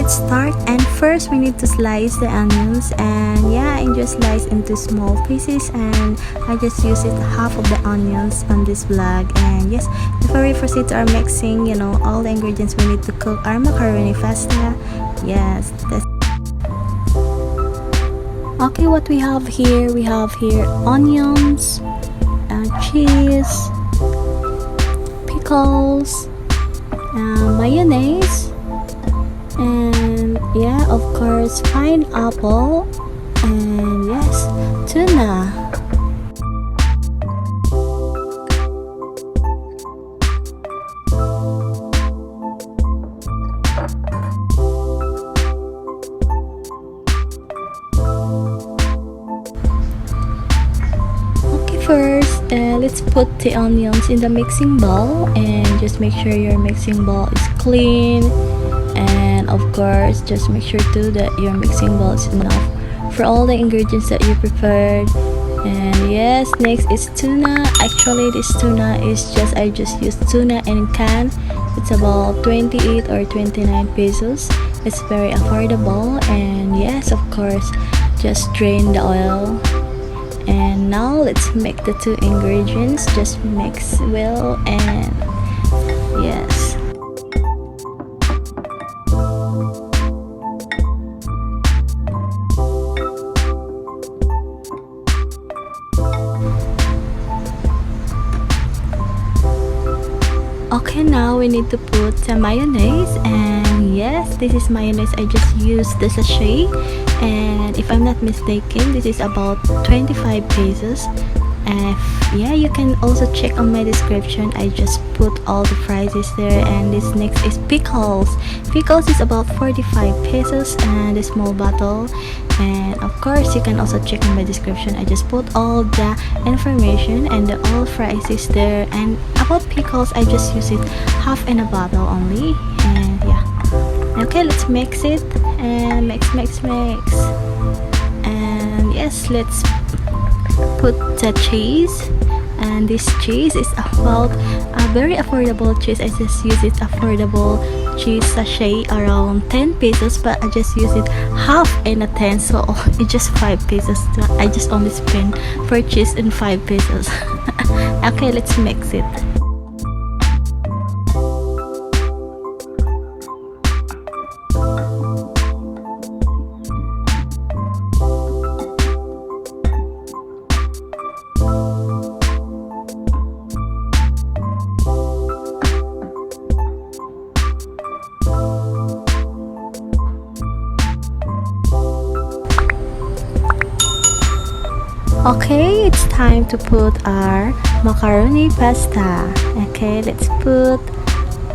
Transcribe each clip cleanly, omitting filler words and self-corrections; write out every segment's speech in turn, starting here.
let's start. And first we need to slice the onions, and yeah, I just slice into small pieces, and I just use it half of the onions on this vlog. And yes, before we proceed to our mixing, you know, all the ingredients we need to cook our macaroni pasta. Yes, that's okay. What we have here onions, cheese, pickles, mayonnaise, and yeah, of course, pineapple, and yes, tuna. First, let's put the onions in the mixing bowl, and just make sure your mixing bowl is clean, and of course just make sure too that your mixing bowl is enough for all the ingredients that you prepared. And yes, next is tuna. Actually, this tuna is I just used tuna in can. It's about 28 or 29 pesos. It's very affordable. And yes, of course, just drain the oil. And now let's make the two ingredients. Just mix well, and yes. Okay, now we need to put the mayonnaise, and yes, this is mayonnaise. I just used the sachet, and if I'm not mistaken, this is about 25 pesos. Yeah, you can also check on my description. I just put all the prices there. And this next is pickles. Pickles is about 45 pesos, and a small bottle. And of course, you can also check on my description. I just put all the information and all prices there. And about pickles, I just use it half in a bottle only. And yeah, okay, let's mix it, and mix. And yes, let's put the cheese. And this cheese is about a very affordable cheese. I just use it affordable cheese sachet around 10 pesos, but I just use it half in a 10, so it's just 5 pesos. I just only spend per cheese in 5 pesos. Okay, let's mix it. Okay, it's time to put our macaroni pasta. Okay, let's put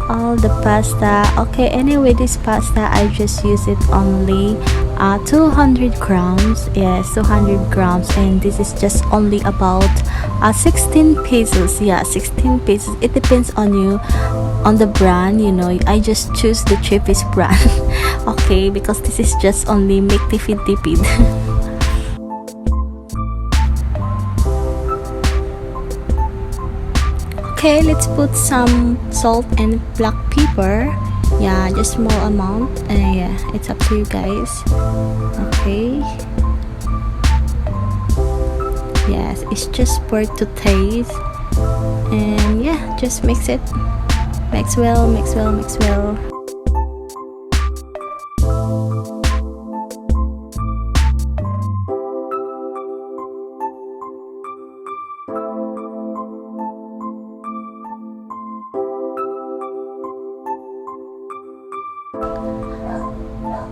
all the pasta. Okay, anyway, this pasta I just use it only 200 grams. Yes, 200 grams, and this is just only about 16 pesos. Yeah, 16 pesos. It depends on you, on the brand, you know. I just choose the cheapest brand. Okay, because this is just only make TIPID. Okay, let's put some salt and black pepper. Yeah, just small amount. Yeah, it's up to you guys. Okay. Yes, it's just for to taste. And yeah, just mix it. Mix well.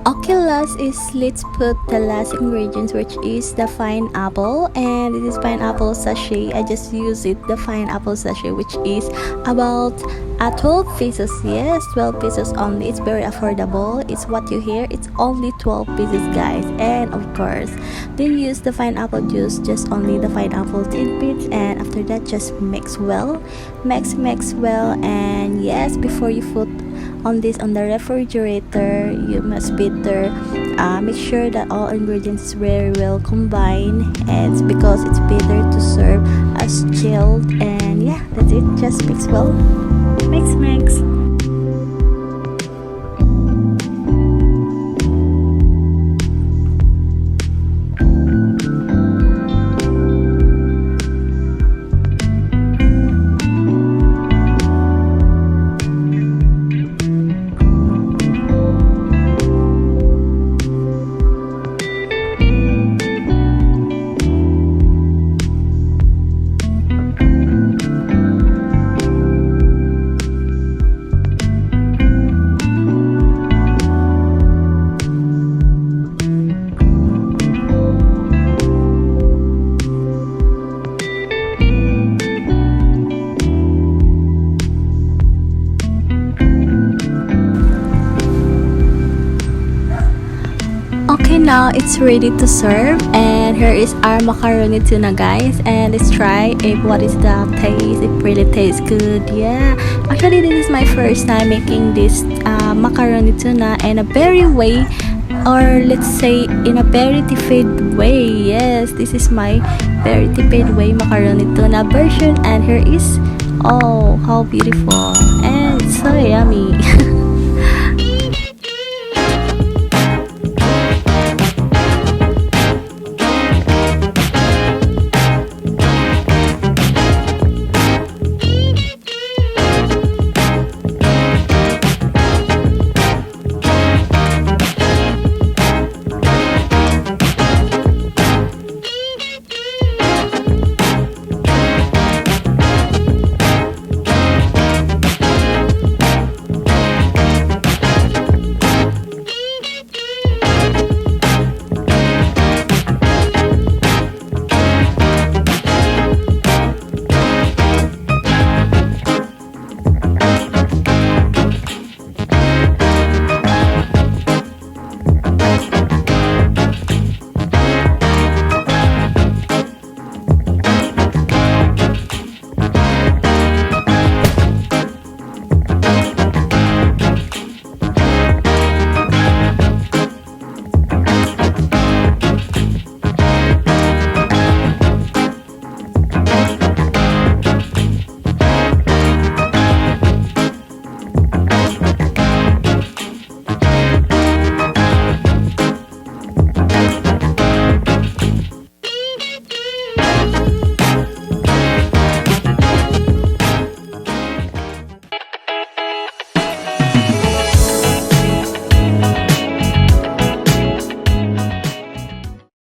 Okay, last is let's put the last ingredients, which is the pineapple. And this is pineapple sachet. I just use it, the pineapple sachet, which is about 12 pesos. Yes, 12 pesos only. It's very affordable. It's what you hear. It's only 12 pesos, guys. And of course, then use the pineapple juice, just only the pineapple tidbits. And after that, just mix well. Mix well. And yes, before you put on this on the refrigerator, you must better make sure that all ingredients is very well combined, and it's because it's better to serve as chilled. And yeah, that's it. Just mix well. Mix. Okay, now it's ready to serve, and here is our macaroni tuna, guys, and let's try if what is the taste, it really tastes good. Yeah, actually this is my first time making this macaroni tuna in a very way, or let's say in a very TIPID way. Yes, this is my very TIPID way macaroni tuna version, and here is, oh, how beautiful, and it's so yummy.